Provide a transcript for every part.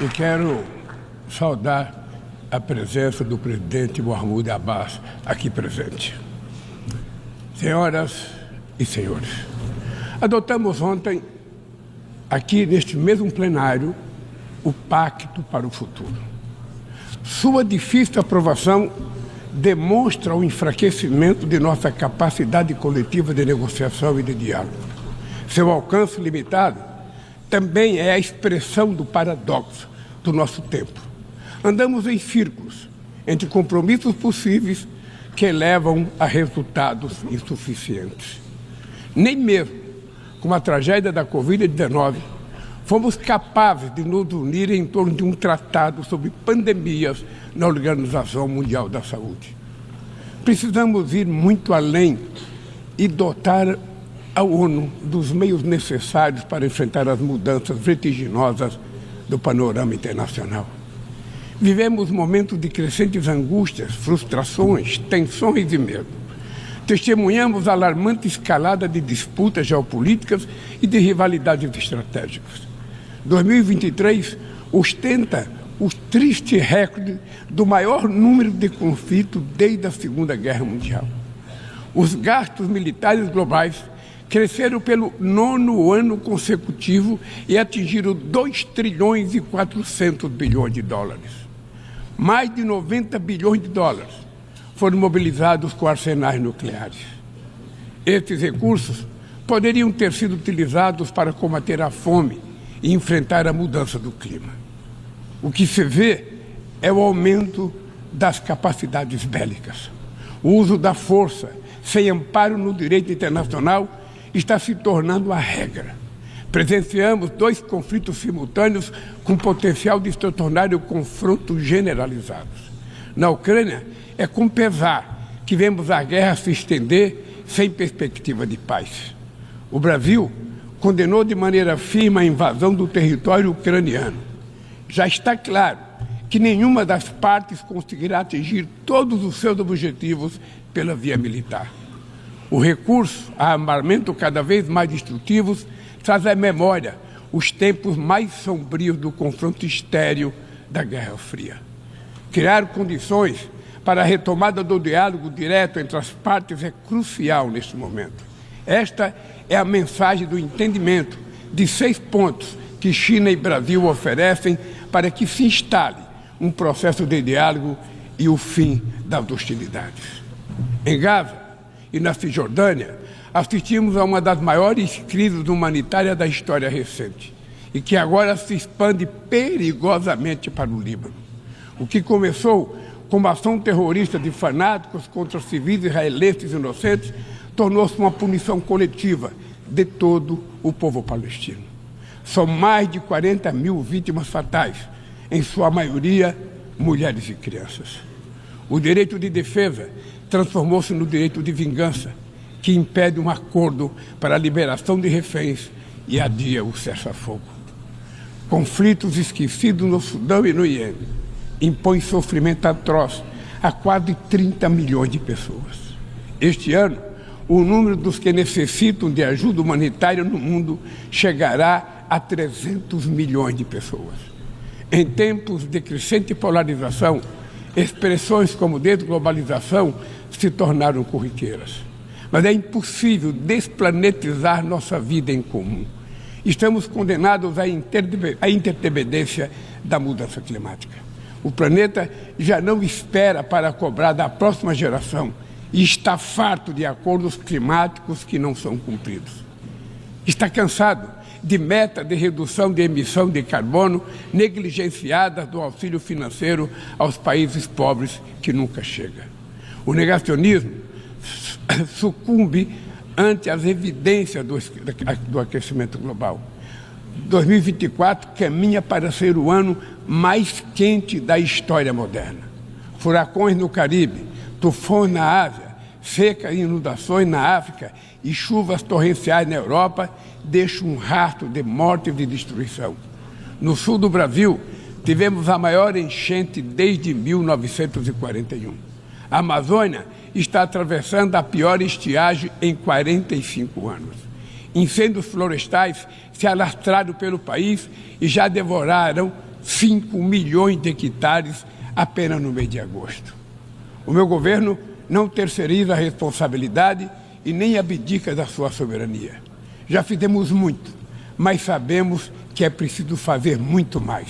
E quero saudar a presença do presidente Mahmoud Abbas aqui presente. Senhoras e senhores, adotamos ontem, aqui neste mesmo plenário, o Pacto para o Futuro. Sua difícil aprovação demonstra o enfraquecimento de nossa capacidade coletiva de negociação e de diálogo. Seu alcance limitado também é a expressão do paradoxo do nosso tempo. Andamos em círculos entre compromissos possíveis que levam a resultados insuficientes. Nem mesmo com a tragédia da Covid-19 fomos capazes de nos unir em torno de um tratado sobre pandemias na Organização Mundial da Saúde. Precisamos ir muito além e dotar a ONU dos meios necessários para enfrentar as mudanças vertiginosas do panorama internacional. Vivemos momentos de crescentes angústias, frustrações, tensões e medo. Testemunhamos a alarmante escalada de disputas geopolíticas e de rivalidades estratégicas. 2023 ostenta o triste recorde do maior número de conflitos desde a Segunda Guerra Mundial. Os gastos militares globais cresceram pelo 9º ano consecutivo e atingiram 2 trilhões e 400 bilhões de dólares. Mais de 90 bilhões de dólares foram mobilizados com arsenais nucleares. Esses recursos poderiam ter sido utilizados para combater a fome e enfrentar a mudança do clima. O que se vê é o aumento das capacidades bélicas. O uso da força, sem amparo no direito internacional, está se tornando a regra. Presenciamos 2 conflitos simultâneos com potencial de se tornarem confrontos generalizados. Na Ucrânia, é com pesar que vemos a guerra se estender sem perspectiva de paz. O Brasil condenou de maneira firme a invasão do território ucraniano. Já está claro que nenhuma das partes conseguirá atingir todos os seus objetivos pela via militar. O recurso a armamento cada vez mais destrutivos traz à memória os tempos mais sombrios do confronto estéril da Guerra Fria. Criar condições para a retomada do diálogo direto entre as partes é crucial neste momento. Esta é a mensagem do entendimento de 6 pontos que China e Brasil oferecem para que se instale um processo de diálogo e o fim das hostilidades. Em Gaza e na Cisjordânia, assistimos a uma das maiores crises humanitárias da história recente e que agora se expande perigosamente para o Líbano. O que começou como ação terrorista de fanáticos contra civis israelenses inocentes tornou-se uma punição coletiva de todo o povo palestino. São mais de 40 mil vítimas fatais, em sua maioria mulheres e crianças. O direito de defesa transformou-se no direito de vingança, que impede um acordo para a liberação de reféns e adia o cessar-fogo. Conflitos esquecidos no Sudão e no Iêmen impõem sofrimento atroz a quase 30 milhões de pessoas. Este ano, o número dos que necessitam de ajuda humanitária no mundo chegará a 300 milhões de pessoas. Em tempos de crescente polarização, expressões como desglobalização se tornaram corriqueiras. Mas é impossível desplanetizar nossa vida em comum. Estamos condenados à interdependência da mudança climática. O planeta já não espera para cobrar da próxima geração e está farto de acordos climáticos que não são cumpridos. Está cansado de meta de redução de emissão de carbono negligenciadas do auxílio financeiro aos países pobres que nunca chega. O negacionismo sucumbe ante as evidências do aquecimento global. 2024 caminha para ser o ano mais quente da história moderna. Furacões no Caribe, tufões na Ásia, secas e inundações na África e chuvas torrenciais na Europa deixam um rastro de morte e de destruição. No sul do Brasil, tivemos a maior enchente desde 1941. A Amazônia está atravessando a pior estiagem em 45 anos. Incêndios florestais se alastraram pelo país e já devoraram 5 milhões de hectares apenas no mês de agosto. O meu governo não terceiriza a responsabilidade e nem abdica da sua soberania. Já fizemos muito, mas sabemos que é preciso fazer muito mais.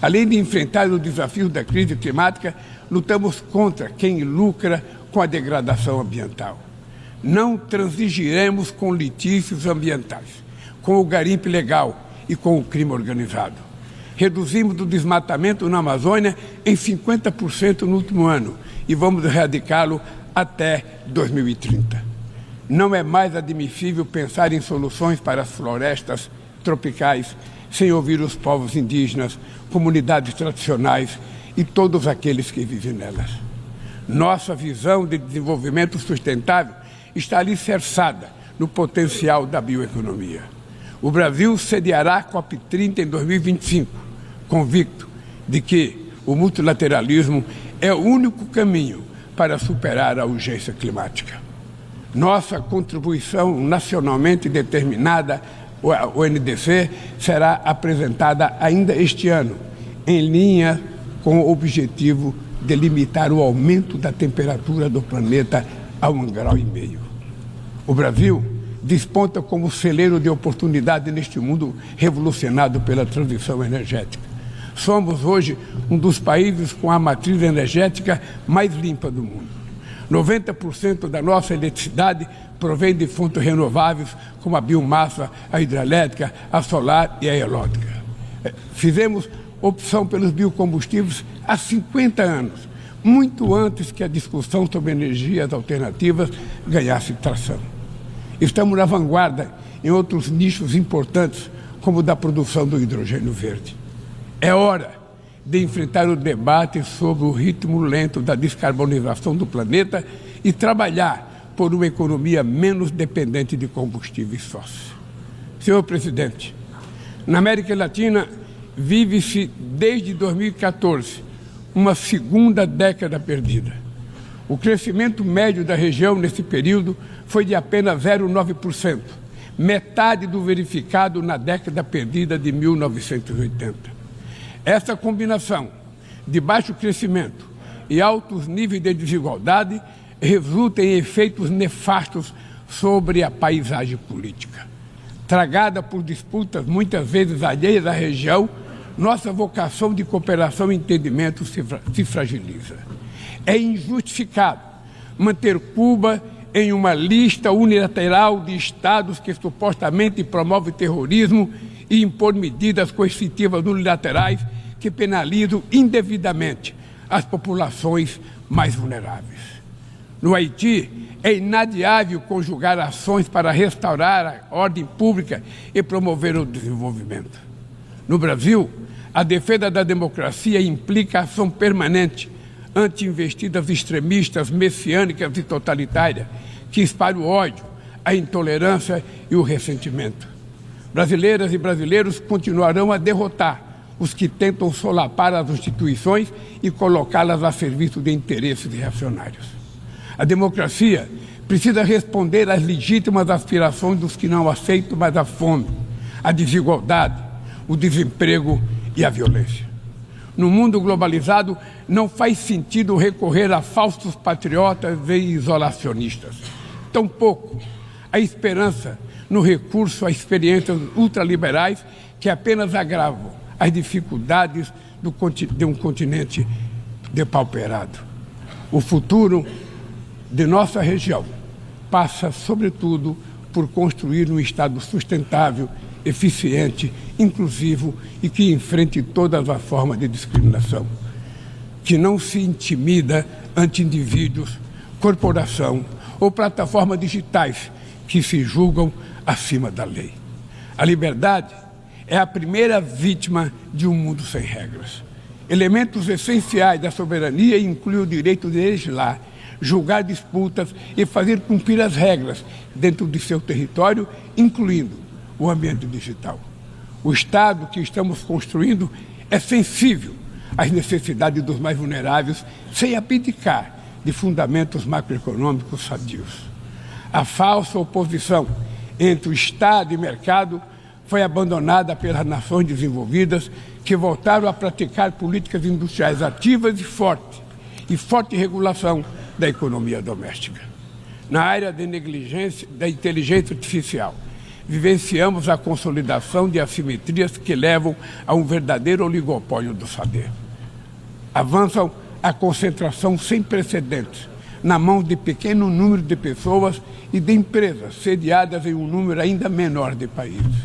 Além de enfrentar os desafios da crise climática, lutamos contra quem lucra com a degradação ambiental. Não transigiremos com litígios ambientais, com o garimpo ilegal e com o crime organizado. Reduzimos o desmatamento na Amazônia em 50% no último ano e vamos erradicá-lo até 2030. Não é mais admissível pensar em soluções para as florestas tropicais sem ouvir os povos indígenas, comunidades tradicionais e todos aqueles que vivem nelas. Nossa visão de desenvolvimento sustentável está alicerçada no potencial da bioeconomia. O Brasil sediará a COP30 em 2025, convicto de que o multilateralismo é o único caminho para superar a urgência climática. Nossa contribuição nacionalmente determinada, o NDC, será apresentada ainda este ano, em linha com o objetivo de limitar o aumento da temperatura do planeta a 1,5 graus. O Brasil desponta como celeiro de oportunidade neste mundo revolucionado pela transição energética. Somos hoje um dos países com a matriz energética mais limpa do mundo. 90% da nossa eletricidade provém de fontes renováveis, como a biomassa, a hidrelétrica, a solar e a eólica. Fizemos opção pelos biocombustíveis há 50 anos, muito antes que a discussão sobre energias alternativas ganhasse tração. Estamos na vanguarda em outros nichos importantes, como o da produção do hidrogênio verde. É hora de enfrentar o debate sobre o ritmo lento da descarbonização do planeta e trabalhar por uma economia menos dependente de combustíveis fósseis. Senhor Presidente, na América Latina vive-se desde 2014 uma segunda década perdida. O crescimento médio da região nesse período foi de apenas 0,9%, metade do verificado na década perdida de 1980. Essa combinação de baixo crescimento e altos níveis de desigualdade resulta em efeitos nefastos sobre a paisagem política. Tragada por disputas muitas vezes alheias à região, nossa vocação de cooperação e entendimento se fragiliza. É injustificado manter Cuba em uma lista unilateral de estados que supostamente promovem terrorismo e impor medidas coercitivas unilaterais que penalizam indevidamente as populações mais vulneráveis. No Haiti, é inadiável conjugar ações para restaurar a ordem pública e promover o desenvolvimento. No Brasil, a defesa da democracia implica ação permanente ante investidas extremistas, messiânicas e totalitárias que espalham o ódio, a intolerância e o ressentimento. Brasileiras e brasileiros continuarão a derrotar os que tentam solapar as instituições e colocá-las a serviço de interesses reacionários. A democracia precisa responder às legítimas aspirações dos que não aceitam mais a fome, a desigualdade, o desemprego e a violência. No mundo globalizado, não faz sentido recorrer a falsos patriotas e isolacionistas. Tampouco a esperança no recurso a experiências ultraliberais que apenas agravam as dificuldades de um continente depauperado. O futuro de nossa região passa, sobretudo, por construir um Estado sustentável, eficiente, inclusivo e que enfrente todas as formas de discriminação, que não se intimida ante indivíduos, corporação ou plataformas digitais que se julgam acima da lei. A liberdade é a primeira vítima de um mundo sem regras. Elementos essenciais da soberania incluem o direito de legislar, julgar disputas e fazer cumprir as regras dentro de seu território, incluindo o ambiente digital. O Estado que estamos construindo é sensível às necessidades dos mais vulneráveis, sem abdicar de fundamentos macroeconômicos sadios. A falsa oposição entre o Estado e mercado foi abandonada pelas nações desenvolvidas, que voltaram a praticar políticas industriais ativas e forte regulação da economia doméstica. Na área da inteligência artificial, vivenciamos a consolidação de assimetrias que levam a um verdadeiro oligopólio do saber. Avançam a concentração sem precedentes na mão de pequeno número de pessoas e de empresas sediadas em um número ainda menor de países.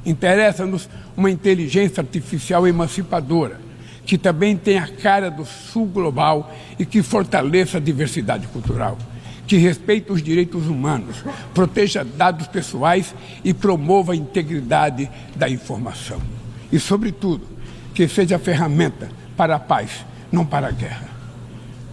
Interessa-nos uma inteligência artificial emancipadora, que também tenha a cara do sul global e que fortaleça a diversidade cultural, que respeite os direitos humanos, proteja dados pessoais e promova a integridade da informação. E, sobretudo, que seja ferramenta para a paz, não para a guerra.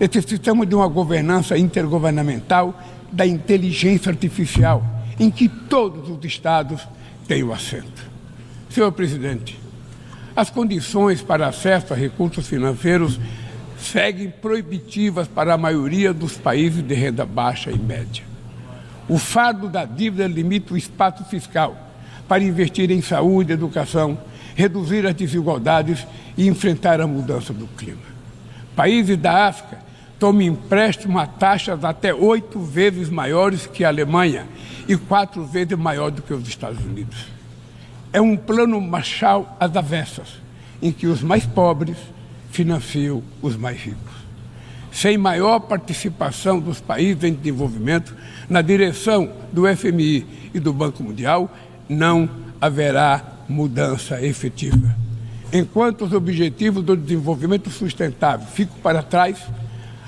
Necessitamos de uma governança intergovernamental da inteligência artificial, em que todos os estados tenham assento. Senhor presidente, as condições para acesso a recursos financeiros seguem proibitivas para a maioria dos países de renda baixa e média. O fardo da dívida limita o espaço fiscal para investir em saúde, educação, reduzir as desigualdades e enfrentar a mudança do clima. Países da África tomam empréstimo a taxas até 8 vezes maiores que a Alemanha e 4 vezes maior do que os Estados Unidos. É um plano Marshall às avessas, em que os mais pobres financiam os mais ricos. Sem maior participação dos países em desenvolvimento na direção do FMI e do Banco Mundial, não haverá mudança efetiva. Enquanto os objetivos do desenvolvimento sustentável ficam para trás,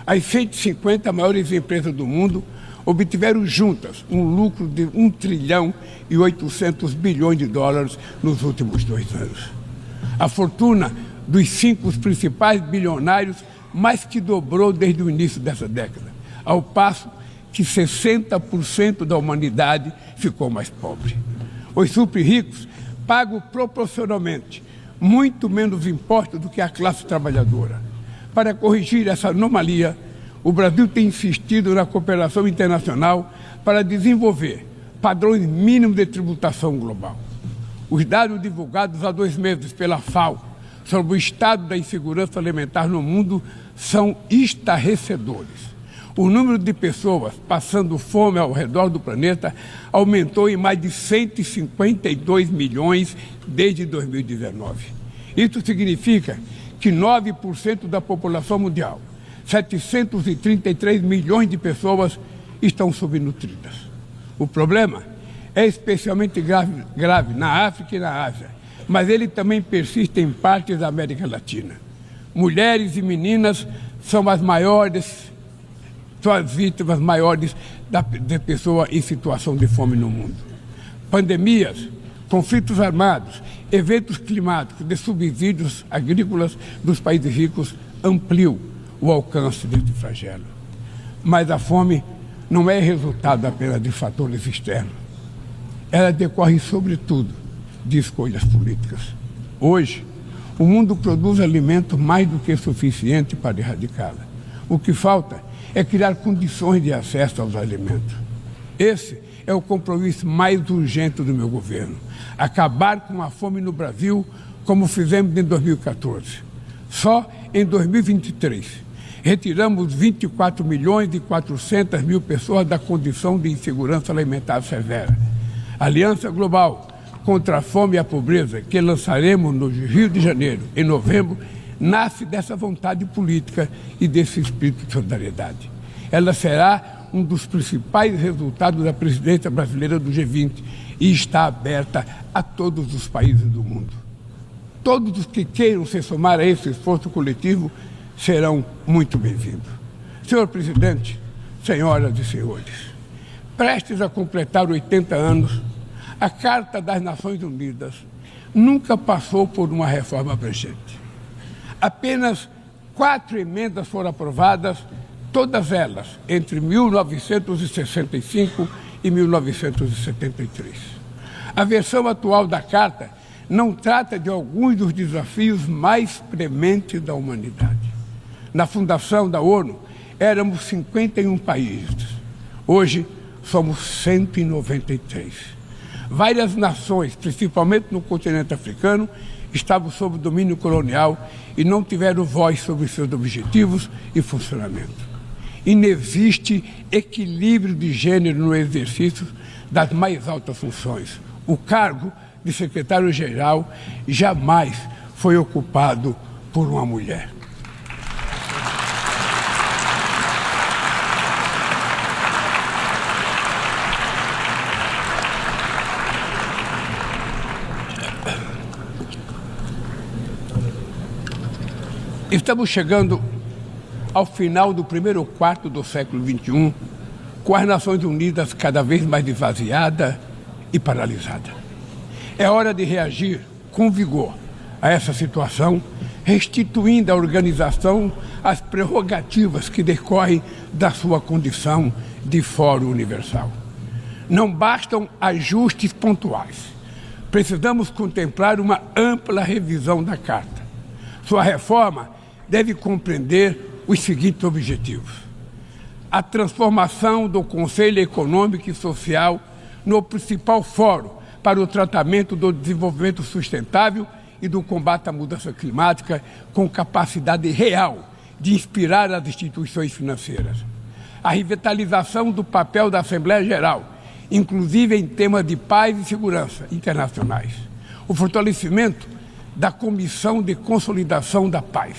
as 150 maiores empresas do mundo obtiveram juntas um lucro de 1 trilhão e 800 bilhões de dólares nos últimos 2 anos. A fortuna dos 5 principais bilionários mais que dobrou desde o início dessa década, ao passo que 60% da humanidade ficou mais pobre. Os super ricos pagam proporcionalmente muito menos impostos do que a classe trabalhadora. Para corrigir essa anomalia, o Brasil tem insistido na cooperação internacional para desenvolver padrões mínimos de tributação global. Os dados divulgados há 2 meses pela FAO sobre o estado da insegurança alimentar no mundo são estarrecedores. O número de pessoas passando fome ao redor do planeta aumentou em mais de 152 milhões desde 2019. Isso significa que 9% da população mundial, 733 milhões de pessoas, estão subnutridas. O problema é especialmente grave na África e na Ásia, mas ele também persiste em partes da América Latina. Mulheres e meninas são as vítimas maiores de pessoas em situação de fome no mundo. Pandemias, conflitos armados, eventos climáticos de subsídios agrícolas dos países ricos ampliam o alcance deste flagelo. Mas a fome não é resultado apenas de fatores externos. Ela decorre, sobretudo, de escolhas políticas. Hoje, o mundo produz alimento mais do que suficiente para erradicá-la. O que falta é criar condições de acesso aos alimentos. Esse é o compromisso mais urgente do meu governo. Acabar com a fome no Brasil, como fizemos em 2014. Só em 2023, retiramos 24 milhões e 400 mil pessoas da condição de insegurança alimentar severa. A Aliança Global contra a Fome e a Pobreza, que lançaremos no Rio de Janeiro, em novembro, nasce dessa vontade política e desse espírito de solidariedade. Ela será um dos principais resultados da presidência brasileira do G20 e está aberta a todos os países do mundo. Todos os que queiram se somar a esse esforço coletivo serão muito bem-vindos. Senhor presidente, senhoras e senhores, prestes a completar 80 anos, a Carta das Nações Unidas nunca passou por uma reforma abrangente. Apenas 4 emendas foram aprovadas, todas elas entre 1965 e 1973. A versão atual da Carta não trata de alguns dos desafios mais prementes da humanidade. Na fundação da ONU, éramos 51 países. Hoje, somos 193. Várias nações, principalmente no continente africano, estavam sob domínio colonial e não tiveram voz sobre seus objetivos e funcionamento. Inexiste equilíbrio de gênero no exercício das mais altas funções. O cargo de secretário-geral jamais foi ocupado por uma mulher. Estamos chegando ao final do primeiro quarto do século XXI, com as Nações Unidas cada vez mais esvaziada e paralisada. É hora de reagir com vigor a essa situação, restituindo à organização as prerrogativas que decorrem da sua condição de Fórum Universal. Não bastam ajustes pontuais. Precisamos contemplar uma ampla revisão da Carta. Sua reforma deve compreender os seguintes objetivos: a transformação do Conselho Econômico e Social no principal fórum para o tratamento do desenvolvimento sustentável e do combate à mudança climática, com capacidade real de inspirar as instituições financeiras. A revitalização do papel da Assembleia Geral, inclusive em temas de paz e segurança internacionais. O fortalecimento da Comissão de Consolidação da Paz.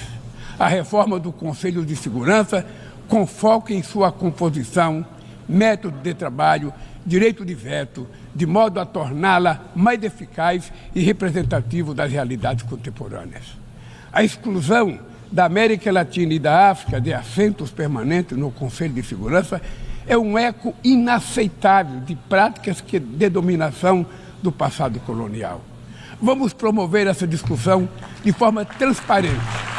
A reforma do Conselho de Segurança, com foco em sua composição, método de trabalho, direito de veto, de modo a torná-la mais eficaz e representativa das realidades contemporâneas. A exclusão da América Latina e da África de assentos permanentes no Conselho de Segurança é um eco inaceitável de práticas de dominação do passado colonial. Vamos promover essa discussão de forma transparente.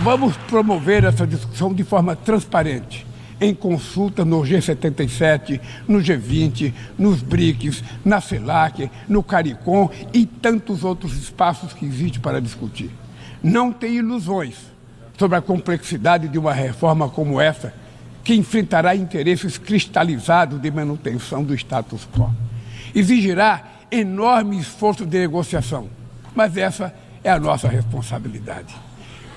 Vamos promover essa discussão de forma transparente, em consulta no G77, no G20, nos BRICS, na CELAC, no CARICOM e tantos outros espaços que existem para discutir. Não tem ilusões sobre a complexidade de uma reforma como essa, que enfrentará interesses cristalizados de manutenção do status quo. Exigirá enorme esforço de negociação, mas essa é a nossa responsabilidade.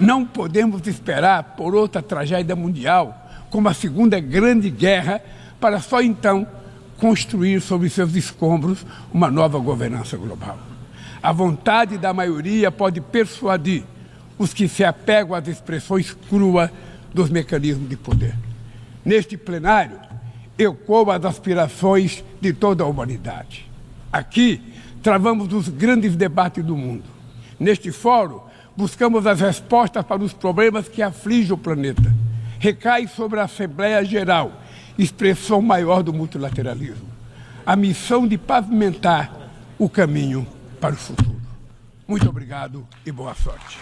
Não podemos esperar por outra tragédia mundial, como a Segunda Grande Guerra, para só então construir sobre seus escombros uma nova governança global. A vontade da maioria pode persuadir os que se apegam às expressões cruas dos mecanismos de poder. Neste plenário, ecoam as aspirações de toda a humanidade. Aqui, travamos os grandes debates do mundo. Neste fórum, buscamos as respostas para os problemas que afligem o planeta. Recai sobre a Assembleia Geral, expressão maior do multilateralismo, a missão de pavimentar o caminho para o futuro. Muito obrigado e boa sorte.